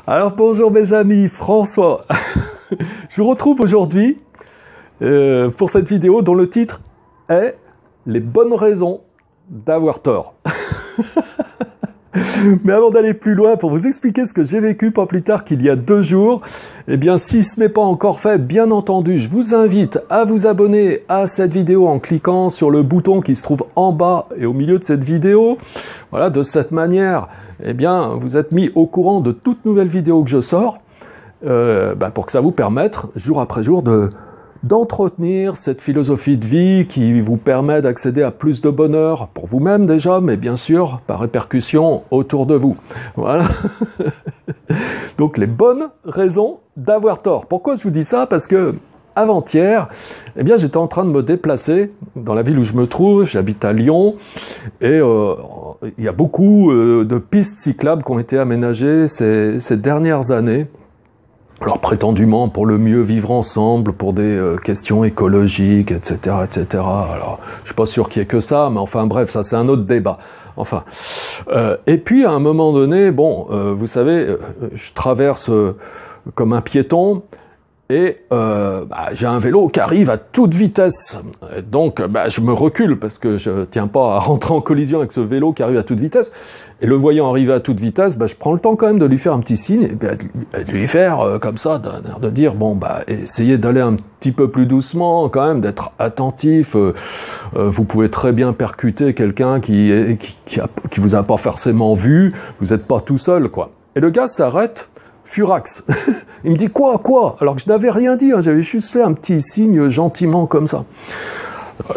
Alors bonjour mes amis, François. Je vous retrouve aujourd'hui pour cette vidéo dont le titre est « Les bonnes raisons d'avoir tort ». Mais avant d'aller plus loin, pour vous expliquer ce que j'ai vécu pas plus tard qu'il y a 2 jours, eh bien si ce n'est pas encore fait, bien entendu, je vous invite à vous abonner à cette vidéo en cliquant sur le bouton qui se trouve en bas et au milieu de cette vidéo. Voilà, de cette manière, eh bien, vous êtes mis au courant de toute nouvelle vidéo que je sors, pour que ça vous permette, jour après jour, d'entretenir cette philosophie de vie qui vous permet d'accéder à plus de bonheur pour vous-même déjà, mais bien sûr, par répercussion, autour de vous. Voilà. Donc, les bonnes raisons d'avoir tort. Pourquoi je vous dis ça? Parce que avant-hier, eh bien, j'étais en train de me déplacer dans la ville où je me trouve, j'habite à Lyon, et il y a beaucoup de pistes cyclables qui ont été aménagées ces dernières années. Alors prétendument pour le mieux vivre ensemble, pour des questions écologiques, etc., etc. Alors je suis pas sûr qu'il y ait que ça, mais enfin bref, ça c'est un autre débat. Enfin, et puis à un moment donné, bon, vous savez, je traverse comme un piéton. Et j'ai un vélo qui arrive à toute vitesse. Et donc, je me recule parce que je tiens pas à rentrer en collision avec ce vélo qui arrive à toute vitesse. Et le voyant arriver à toute vitesse, je prends le temps quand même de lui faire un petit signe et de lui faire comme ça, de dire, bon, essayez d'aller un petit peu plus doucement quand même, d'être attentif. Vous pouvez très bien percuter quelqu'un qui vous a pas forcément vu. Vous n'êtes pas tout seul, quoi. Et le gars s'arrête. Furax. Il me dit quoi? Alors que je n'avais rien dit, hein, j'avais juste fait un petit signe gentiment comme ça.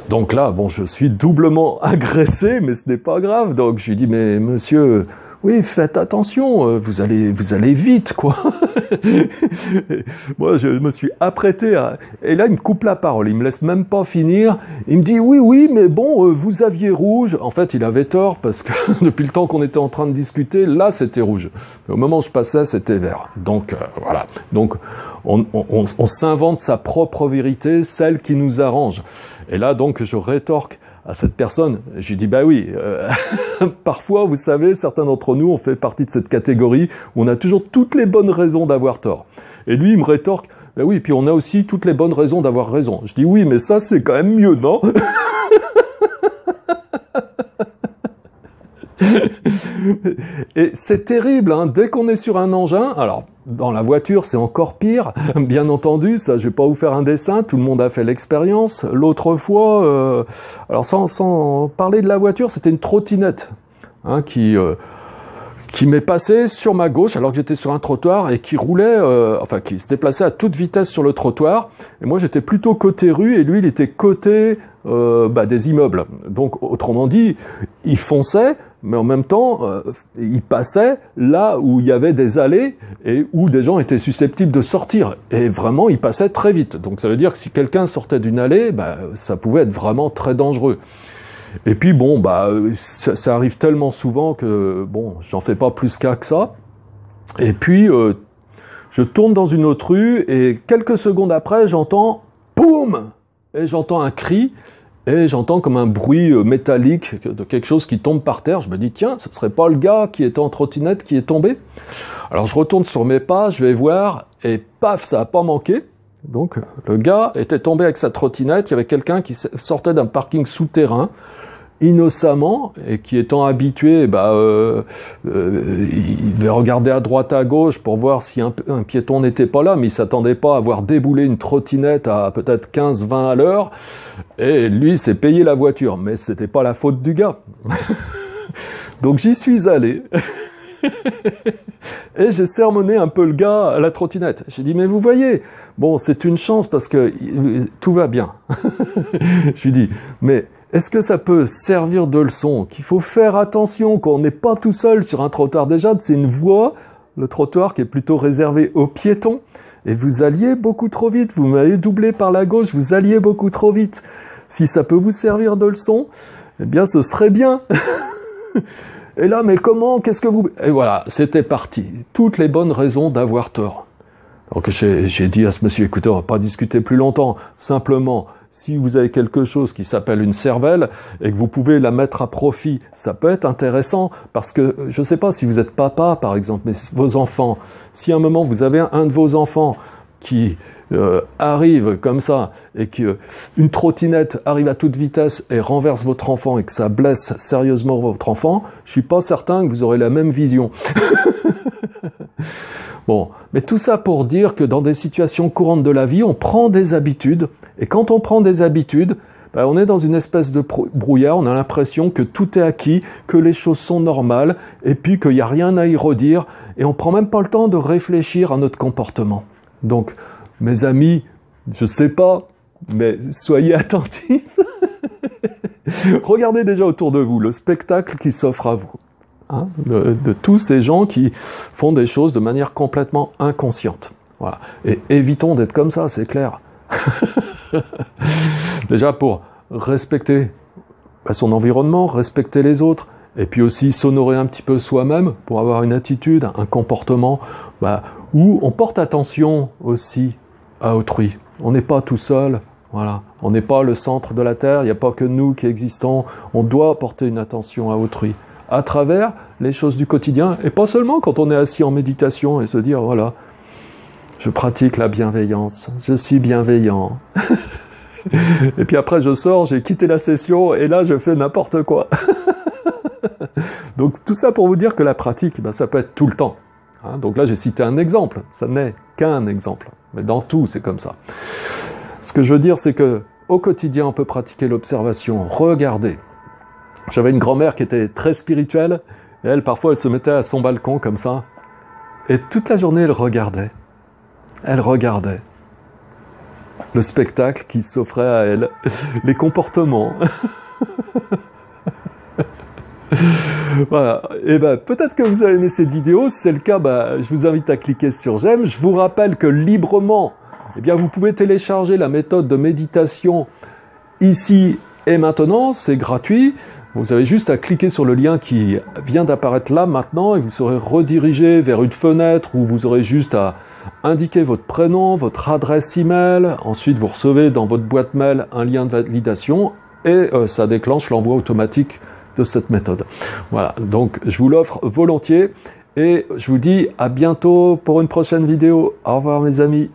Donc là, bon, je suis doublement agressé, mais ce n'est pas grave. Donc je lui dis, mais monsieur, oui, faites attention, vous allez vite, quoi. Moi, je me suis apprêté à... Et là, il me coupe la parole, il me laisse même pas finir. Il me dit, oui, mais bon, vous aviez rouge. En fait, il avait tort, parce que depuis le temps qu'on était en train de discuter, là, c'était rouge. Mais au moment où je passais, c'était vert. Donc, voilà. Donc, on s'invente sa propre vérité, celle qui nous arrange. Et là, donc, je rétorque à cette personne. Je lui dis, oui, parfois, vous savez, certains d'entre nous, on fait partie de cette catégorie où on a toujours toutes les bonnes raisons d'avoir tort. Et lui, il me rétorque, oui, puis on a aussi toutes les bonnes raisons d'avoir raison. Je dis, oui, mais ça, c'est quand même mieux, non? Et c'est terrible, hein, dès qu'on est sur un engin, alors dans la voiture c'est encore pire, bien entendu, ça je vais pas vous faire un dessin, tout le monde a fait l'expérience. L'autre fois, alors sans parler de la voiture, c'était une trottinette hein, qui m'est passée sur ma gauche alors que j'étais sur un trottoir et qui roulait, qui se déplaçait à toute vitesse sur le trottoir. Et moi j'étais plutôt côté rue et lui il était côté des immeubles. Donc autrement dit, il fonçait, mais en même temps, il passait là où il y avait des allées et où des gens étaient susceptibles de sortir. Et vraiment, il passait très vite. Donc ça veut dire que si quelqu'un sortait d'une allée, ça pouvait être vraiment très dangereux. Et puis bon, ça arrive tellement souvent que bon, j'en fais pas plus cas que ça. Et puis, je tourne dans une autre rue et quelques secondes après, j'entends « boum !» et j'entends un cri. Et j'entends comme un bruit métallique de quelque chose qui tombe par terre. Je me dis, tiens, ce serait pas le gars qui était en trottinette qui est tombé? Alors je retourne sur mes pas, je vais voir, et paf, ça a pas manqué. Donc le gars était tombé avec sa trottinette, il y avait quelqu'un qui sortait d'un parking souterrain, innocemment, et qui étant habitué, il devait regarder à droite à gauche pour voir si un piéton n'était pas là, mais il s'attendait pas à voir débouler une trottinette à peut-être 15-20 à l'heure, et lui s'est payé la voiture, mais c'était pas la faute du gars. Donc j'y suis allé, et j'ai sermonné un peu le gars à la trottinette. J'ai dit, mais vous voyez, bon, c'est une chance parce que tout va bien. Je lui dis, mais est-ce que ça peut servir de leçon? Qu'il faut faire attention qu'on n'est pas tout seul sur un trottoir. Déjà, c'est une voie, le trottoir qui est plutôt réservé aux piétons. Et vous alliez beaucoup trop vite. Vous m'avez doublé par la gauche, vous alliez beaucoup trop vite. Si ça peut vous servir de leçon, eh bien, ce serait bien. Et là, mais comment? Qu'est-ce que vous... Et voilà, c'était parti. Toutes les bonnes raisons d'avoir tort. Donc j'ai dit à ce monsieur, écoutez, on va pas discuter plus longtemps. Simplement, si vous avez quelque chose qui s'appelle une cervelle et que vous pouvez la mettre à profit, ça peut être intéressant parce que je ne sais pas si vous êtes papa par exemple, mais vos enfants, si à un moment vous avez un de vos enfants qui arrive comme ça et qu'une trottinette arrive à toute vitesse et renverse votre enfant et que ça blesse sérieusement votre enfant, je ne suis pas certain que vous aurez la même vision. Bon, mais tout ça pour dire que dans des situations courantes de la vie, on prend des habitudes et quand on prend des habitudes, ben on est dans une espèce de brouillard, on a l'impression que tout est acquis, que les choses sont normales et puis qu'il n'y a rien à y redire et on ne prend même pas le temps de réfléchir à notre comportement. Donc, mes amis, je sais pas, mais soyez attentifs. Regardez déjà autour de vous le spectacle qui s'offre à vous. Hein, de tous ces gens qui font des choses de manière complètement inconsciente. Voilà. Et évitons d'être comme ça, c'est clair. Déjà pour respecter son environnement, respecter les autres, et puis aussi s'honorer un petit peu soi-même pour avoir une attitude, un comportement où on porte attention aussi à autrui. On n'est pas tout seul, voilà. On n'est pas le centre de la Terre, il n'y a pas que nous qui existons. On doit porter une attention à autrui à travers les choses du quotidien, et pas seulement quand on est assis en méditation et se dire, voilà, je pratique la bienveillance, je suis bienveillant. Et puis après je sors, j'ai quitté la session, et là je fais n'importe quoi. Donc tout ça pour vous dire que la pratique, ça peut être tout le temps. Hein, donc là j'ai cité un exemple, ça n'est qu'un exemple, mais dans tout c'est comme ça. Ce que je veux dire c'est que au quotidien on peut pratiquer l'observation, regarder. J'avais une grand-mère qui était très spirituelle, et elle parfois elle se mettait à son balcon comme ça, et toute la journée elle regardait. Elle regardait le spectacle qui s'offrait à elle, les comportements. Voilà, et peut-être que vous avez aimé cette vidéo, si c'est le cas, je vous invite à cliquer sur j'aime. Je vous rappelle que librement, vous pouvez télécharger la méthode de méditation ici et maintenant, c'est gratuit. Vous avez juste à cliquer sur le lien qui vient d'apparaître là maintenant et vous serez redirigé vers une fenêtre où vous aurez juste à indiquer votre prénom, votre adresse email. Ensuite, vous recevez dans votre boîte mail un lien de validation et ça déclenche l'envoi automatique de cette méthode. Voilà, donc je vous l'offre volontiers et je vous dis à bientôt pour une prochaine vidéo. Au revoir mes amis.